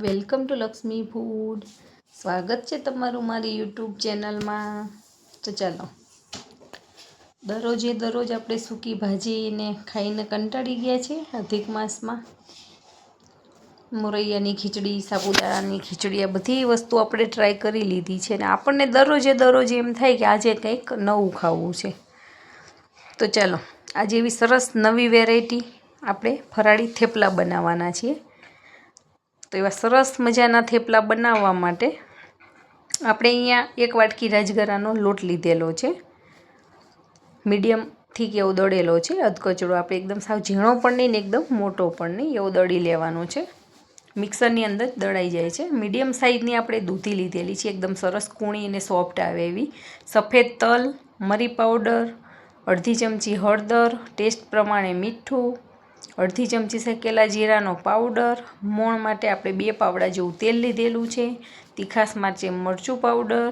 Welcome to Lakshmi food. સ્વાગત છે તમારું મારી યુટ્યુબ ચેનલમાં. તો ચાલો, દરરોજ આપણે સૂકી ભાજીને ખાઈને કંટાળી ગયા છે. અધિક માસમાં મોરૈયાની ખીચડી, સાબુદાણાની ખીચડી, આ બધી વસ્તુ આપણે ટ્રાય કરી લીધી છે. અને આપણને દરરોજ એમ થાય કે આજે કંઈક નવું ખાવું છે. તો ચાલો, આજે એવી સરસ નવી વેરાયટી આપણે ફરાળી થેપલા બનાવવાના છીએ. તો એવા સરસ મજાના થેપલા બનાવવા માટે આપણે અહીંયા 1 વાટકી રાજગરાનો લોટ લીધેલો છે. મીડિયમ થીક એવો દળેલો છે, અધકચરો. આપણે એકદમ સાવ ઝીણો પણ નહીં ને એકદમ મોટો પણ નહીં, એવો દળી લેવાનો છે. મિક્સરની અંદર દળાઈ જાય છે. મીડિયમ સાઇઝની આપણે દૂધી લીધેલી છે, એકદમ સરસ કૂણી અને સોફ્ટ આવે એવી. સફેદ તલ, મરી પાવડર, અડધી ચમચી હળદર, ટેસ્ટ પ્રમાણે મીઠું, અડધી ચમચી શેકેલા જીરાનો પાવડર, મોણ માટે આપણે 2 પાવડા જેવું તેલ લીધેલું છે. તીખાસ માટે મરચું પાવડર.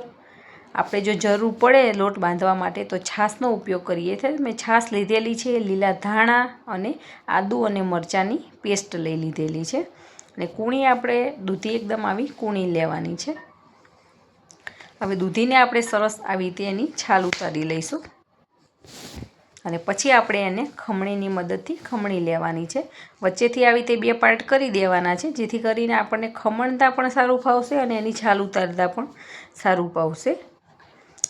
આપણે જો જરૂર પડે લોટ બાંધવા માટે તો છાશનો ઉપયોગ કરીએ છીએ. મેં છાશ લીધેલી છે. લીલા ધાણા અને આદુ અને મરચાંની પેસ્ટ લઈ લીધેલી છે. અને કૂણી આપણે દૂધી એકદમ આવી કૂણી લેવાની છે. હવે દૂધીને આપણે સરસ આવી રીતે એની છાલ ઉતારી લઈશું. અને પછી આપણે એને ખમણીની મદદથી ખમણી લેવાની છે. વચ્ચેથી આવી રીતે 2 પાર્ટ કરી દેવાના છે, જેથી કરીને આપણને ખમણતા પણ સારું ફાવશે અને એની છાલ ઉતારતા પણ સારું ફાવશે.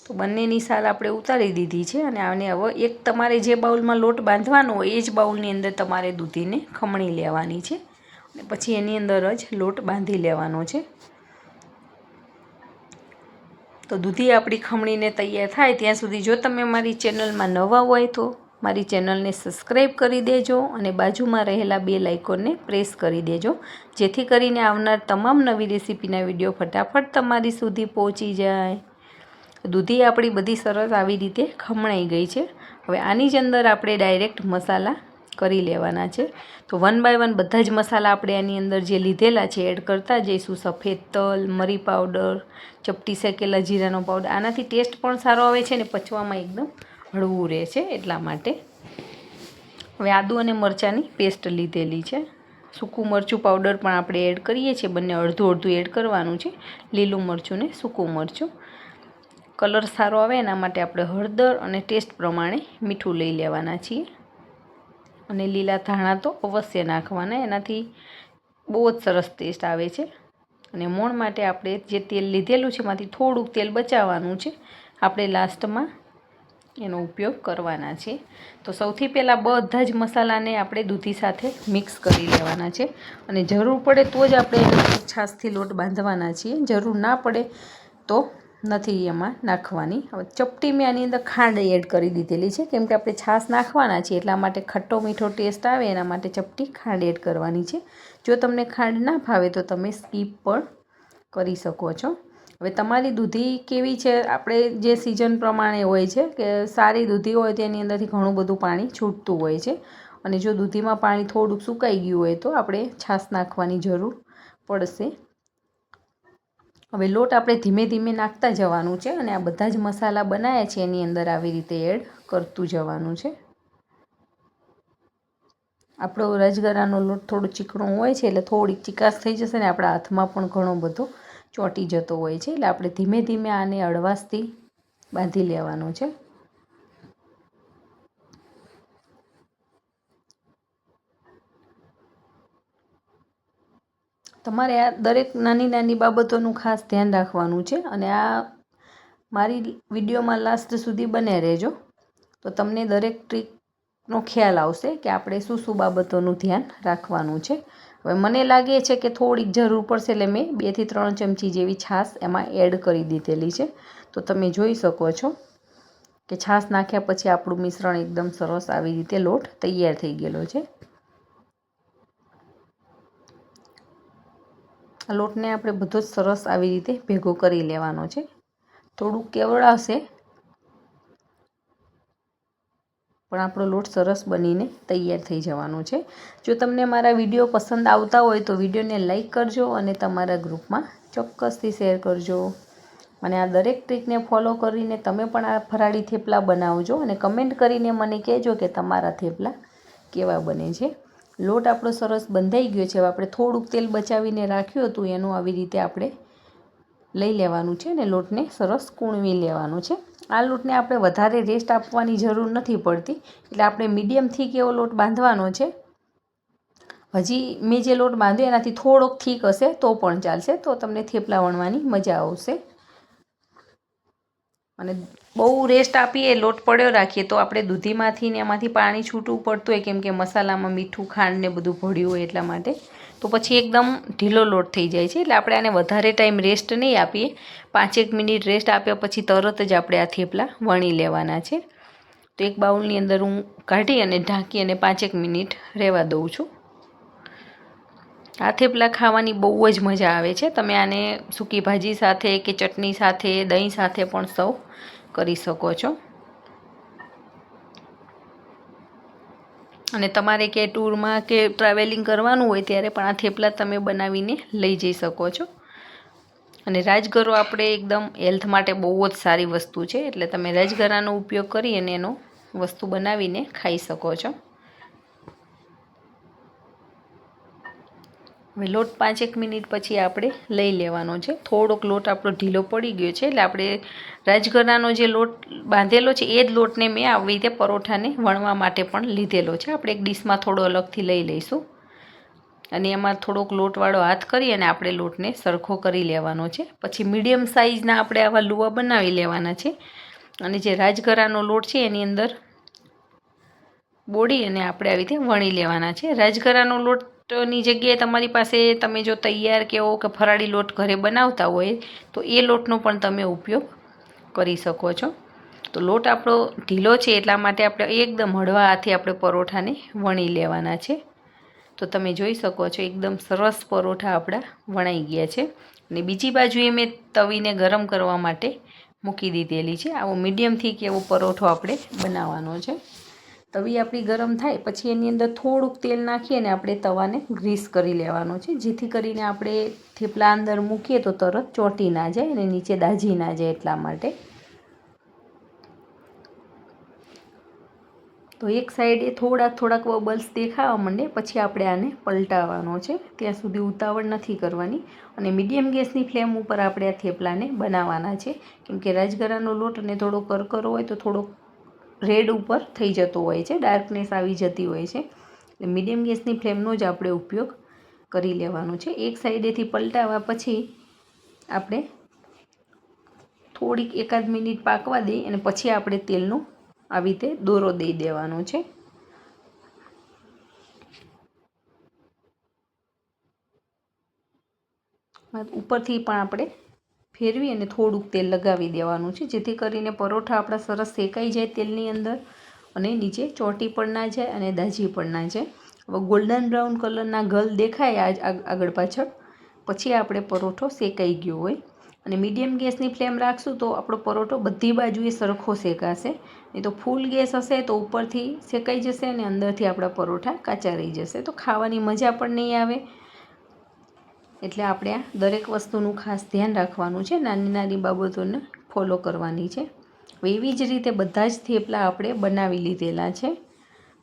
તો બંનેની છાલ આપણે ઉતારી દીધી છે. અને આને હવે તમારે જે બાઉલમાં લોટ બાંધવાનો હોય એ જ બાઉલની અંદર તમારે દૂધીને ખમણી લેવાની છે. અને પછી એની અંદર જ લોટ બાંધી લેવાનો છે. તો દૂધી આપણી ખમણીને તૈયાર થાય ત્યાં સુધી જો તમે મારી ચેનલમાં નવા હોય તો મારી ચેનલને સબસ્ક્રાઈબ કરી દેજો અને બાજુમાં રહેલા બેલ આઇકોનને પ્રેસ કરી દેજો, જેથી કરીને આવનાર તમામ નવી રેસીપીના વિડીયો ફટાફટ તમારી સુધી પહોંચી જાય. દૂધી આપણી બધી સરસ આવી રીતે ખમણાઈ ગઈ છે. હવે આની જ અંદર આપણે ડાયરેક્ટ મસાલા કરી લેવાના છે. તો 1 બાય 1 બધા જ મસાલા આપણે આની અંદર જે લીધેલા છે એડ કરતા જઈશું. સફેદ તલ, મરી પાવડર, ચપટી શેકેલા જીરાનો પાવડર. આનાથી ટેસ્ટ પણ સારો આવે છે અને પચવામાં એકદમ હળવું રહે છે, એટલા માટે. હવે આદુ અને મરચાંની પેસ્ટ લીધેલી છે. સૂકું મરચું પાવડર પણ આપણે એડ કરીએ છીએ. બંને અડધું એડ કરવાનું છે. લીલું મરચું ને સૂકું મરચું. કલર સારો આવે એના માટે આપણે હળદર અને ટેસ્ટ પ્રમાણે મીઠું લઈ લેવાના છીએ. અને લીલા ધાણા તો અવશ્ય નાખવાના, એનાથી બહુ જ સરસ ટેસ્ટ આવે છે. અને મોણ માટે આપણે જે તેલ લીધેલું છે એમાંથી થોડુંક તેલ બચાવવાનું છે, આપણે લાસ્ટમાં એનો ઉપયોગ કરવાના છે. તો સૌથી પહેલાં બધા જ મસાલાને આપણે દૂધી સાથે મિક્સ કરી લેવાના છે. અને જરૂર પડે તો જ આપણે છાશથી લોટ બાંધવાના છીએ, જરૂર ના પડે તો નથી એમાં નાખવાની. હવે ચપટી મેં આની અંદર ખાંડ એડ કરી દીધેલી છે, કેમ કે આપણે છાશ નાખવાના છીએ એટલા માટે ખટ્ટો મીઠો ટેસ્ટ આવે એના માટે ચપટી ખાંડ એડ કરવાની છે. જો તમને ખાંડ ના ભાવે તો તમે સ્કીપ પણ કરી શકો છો. હવે તમારી દૂધી કેવી છે, આપણે જે સિઝન પ્રમાણે હોય છે કે સારી દૂધી હોય તો એની અંદરથી ઘણું બધું પાણી છૂટતું હોય છે. અને જો દૂધીમાં પાણી થોડુંક સુકાઈ ગયું હોય તો આપણે છાશ નાખવાની જરૂર પડશે. હવે લોટ આપણે ધીમે ધીમે નાખતા જવાનું છે. અને આ બધા જ મસાલા બનાવ્યા છે એની અંદર આવી રીતે એડ કરતું જવાનું છે. આપણો રાજગરાનો લોટ થોડો ચીકણો હોય છે એટલે થોડીક ચીકાશ થઈ જશે ને આપણા હાથમાં પણ ઘણો બધો ચોંટી જતો હોય છે. એટલે આપણે ધીમે ધીમે આને હળવાશથી બાંધી લેવાનો છે. તમારે આ દરેક નાની નાની બાબતોનું ખાસ ધ્યાન રાખવાનું છે. અને આ મારી વિડીયોમાં લાસ્ટ સુધી બને રહેજો, તો તમને દરેક ટ્રીકનો ખ્યાલ આવશે કે આપણે શું શું બાબતોનું ધ્યાન રાખવાનું છે. હવે મને લાગે છે કે થોડીક જરૂર પડશે એટલે મેં 2 થી 3 ચમચી જેવી છાશ એમાં એડ કરી દીધેલી છે. તો તમે જોઈ શકો છો કે છાશ નાખ્યા પછી આપણું મિશ્રણ એકદમ સરસ આવી રીતે લોટ તૈયાર થઈ ગયેલો છે. આ લોટને આપણે બધો જ સરસ આવી રીતે ભેગો કરી લેવાનો છે. થોડુંક કેવડાવશે પણ આપણો લોટ સરસ બનીને તૈયાર થઈ જવાનો છે. જો તમને મારા વિડીયો પસંદ આવતા હોય તો વિડીયોને લાઈક કરજો અને તમારા ગ્રુપમાં ચોક્કસથી શેર કરજો. અને આ દરેક ટ્રીકને ફોલો કરીને તમે પણ આ ફરાળી થેપલા બનાવજો અને કમેન્ટ કરીને મને કહેજો કે તમારા થેપલા કેવા બને છે. લોટ આપણો સરસ બંધાઈ ગયો છે. હવે આપણે થોડુંક તેલ બચાવીને રાખ્યું હતું એનું આવી રીતે આપણે લઈ લેવાનું છે અને લોટને સરસ કૂણવી લેવાનું છે. આ લોટને આપણે વધારે રેસ્ટ આપવાની જરૂર નથી પડતી, એટલે આપણે મીડિયમ થીક એવો લોટ બાંધવાનો છે. હજી મેં જે લોટ બાંધ્યો એનાથી થોડોક થીક હશે તો પણ ચાલશે, તો તમને થેપલા વણવાની મજા આવશે. અને બહુ રેસ્ટ આપીએ, લોટ પડ્યો રાખીએ તો આપણે દૂધીમાંથી ને એમાંથી પાણી છૂટું પડતું હોય, કેમ કે મસાલામાં મીઠું ખાંડ ને બધું ભળ્યું હોય એટલા માટે. તો પછી એકદમ ઢીલો લોટ થઈ જાય છે. એટલે આપણે આને વધારે ટાઈમ રેસ્ટ નહીં આપીએ. 5-1 મિનિટ રેસ્ટ આપ્યા પછી તરત જ આપણે આ થેપલા વણી લેવાના છે. તો એક બાઉલની અંદર હું કાઢી અને ઢાંકી અને 5-1 મિનિટ રહેવા દઉં છું. આ થેપલા ખાવાની બહુ જ મજા આવે છે. તમે આને સૂકી ભાજી સાથે કે ચટણી સાથે, દહીં સાથે પણ સર્વ કરી શકો છો. અને તમારે કે ટૂરમાં કે ટ્રાવેલિંગ કરવાનું હોય ત્યારે પણ આ થેપલા તમે બનાવીને લઈ જઈ શકો છો. અને રાજગરો આપણે એકદમ હેલ્થ માટે બહુ જ સારી વસ્તુ છે, એટલે તમે રાજગરાનો ઉપયોગ કરી અને એનો વસ્તુ બનાવીને ખાઈ શકો છો. હવે લોટ 5-1 મિનિટ પછી આપણે લઈ લેવાનો છે. થોડોક લોટ આપણો ઢીલો પડી ગયો છે, એટલે આપણે રાજગરાનો જે લોટ બાંધેલો છે એ જ લોટને મેં આવી રીતે પરોઠાને વણવા માટે પણ લીધેલો છે. આપણે એક ડીશમાં થોડો અલગથી લઈ લઈશું અને એમાં થોડોક લોટવાળો હાથ કરી અને આપણે લોટને સરખો કરી લેવાનો છે. પછી મીડિયમ સાઇઝના આપણે આવા લુવા બનાવી લેવાના છે અને જે રાજગરાનો લોટ છે એની અંદર બોળી અને આપણે આવી રીતે વણી લેવાના છે. રાજગરાનો લોટની જગ્યાએ તમારી પાસે તમે જો તૈયાર કેવો કે ફરાળી લોટ ઘરે બનાવતા હોય તો એ લોટનો પણ તમે ઉપયોગ કરી શકો છો. તો લોટ આપણો ઢીલો છે એટલા માટે આપણે એકદમ હળવા હાથે આપણે પરોઠાને વણી લેવાના છે. તો તમે જોઈ શકો છો એકદમ સરસ પરોઠા આપણા વણાઈ ગયા છે. અને બીજી બાજુએ મેં તવીને ગરમ કરવા માટે મૂકી દીધેલી છે. આવો મીડિયમથી કે એવો પરોઠો આપણે બનાવવાનો છે. તવી આપણી ગરમ થાય પછી એની અંદર થોડુંક તેલ નાખી અને આપણે તવાને ગ્રીસ કરી લેવાનો છે, જેથી કરીને આપણે થેપલા અંદર મૂકીએ તો તરત ચોંટી ના જાય અને નીચે દાજી ના જાય એટલા માટે. તો એક સાઈડે થોડાક બબલ્સ દેખાવા માંડે પછી આપણે આને પલટાવવાનો છે. ત્યાં સુધી ઉતાવળ નથી કરવાની અને મીડિયમ ગેસની ફ્લેમ ઉપર આપણે આ થેપલાને બનાવવાના છે. કેમ કે રાજગરાનો લોટ અને થોડો કરકરો હોય તો થોડોક રેડ ઉપર થઈ જતો હોય છે, ડાર્કનેસ આવી જતી હોય છે. એટલે મીડિયમ ગેસની ફ્લેમનો જ આપણે ઉપયોગ કરી લેવાનો છે. એક સાઈડેથી પલટાવ્યા પછી આપણે થોડીક 1-8 મિનિટ પાકવા દઈ અને પછી આપણે તેલનો આવી રીતે દોરો દઈ દેવાનો છે. ઉપરથી પણ આપણે ફેરવી અને થોડુંક તેલ લગાવી દેવાનું છે, જેથી કરીને પરોઠા આપણા સરસ શેકાઈ જાય તેલની અંદર અને નીચે ચોંટી પણ ના જાય અને દાજી પણ ના જાય. હવે ગોલ્ડન બ્રાઉન કલરના ગલ દેખાય આગળ પાછળ પછી આપણે પરોઠો શેકાઈ ગયો હોય. અને મીડિયમ ગેસની ફ્લેમ રાખશું તો આપણો પરોઠો બધી બાજુએ સરખો શેકાશે. નહીં તો ફૂલ ગેસ હશે તો ઉપરથી શેકાઈ જશે અને અંદરથી આપણા પરોઠા કાચા રહી જશે, તો ખાવાની મજા પણ નહીં આવે. એટલે આપણે આ દરેક વસ્તુનું ખાસ ધ્યાન રાખવાનું છે, નાની નાની બાબતોને ફોલો કરવાની છે. એવી જ રીતે બધા જ થેપલા આપણે બનાવી લીધેલા છે.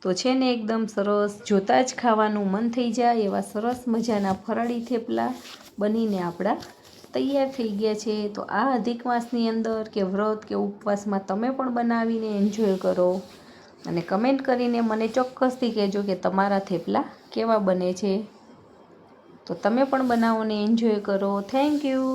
તો છે ને એકદમ સરસ, જોતાં જ ખાવાનું મન થઈ જાય એવા સરસ મજાના ફરાળી થેપલા બનીને આપણા તૈયાર થઈ ગયા છે. તો આ અધિક માસની અંદર કે વ્રત કે ઉપવાસમાં તમે પણ બનાવીને એન્જોય કરો અને કમેન્ટ કરીને મને ચોક્કસથી કહેજો કે તમારા થેપલા કેવા બને છે. તો તમે પણ બનાવો ને એન્જોય કરો. Thank you.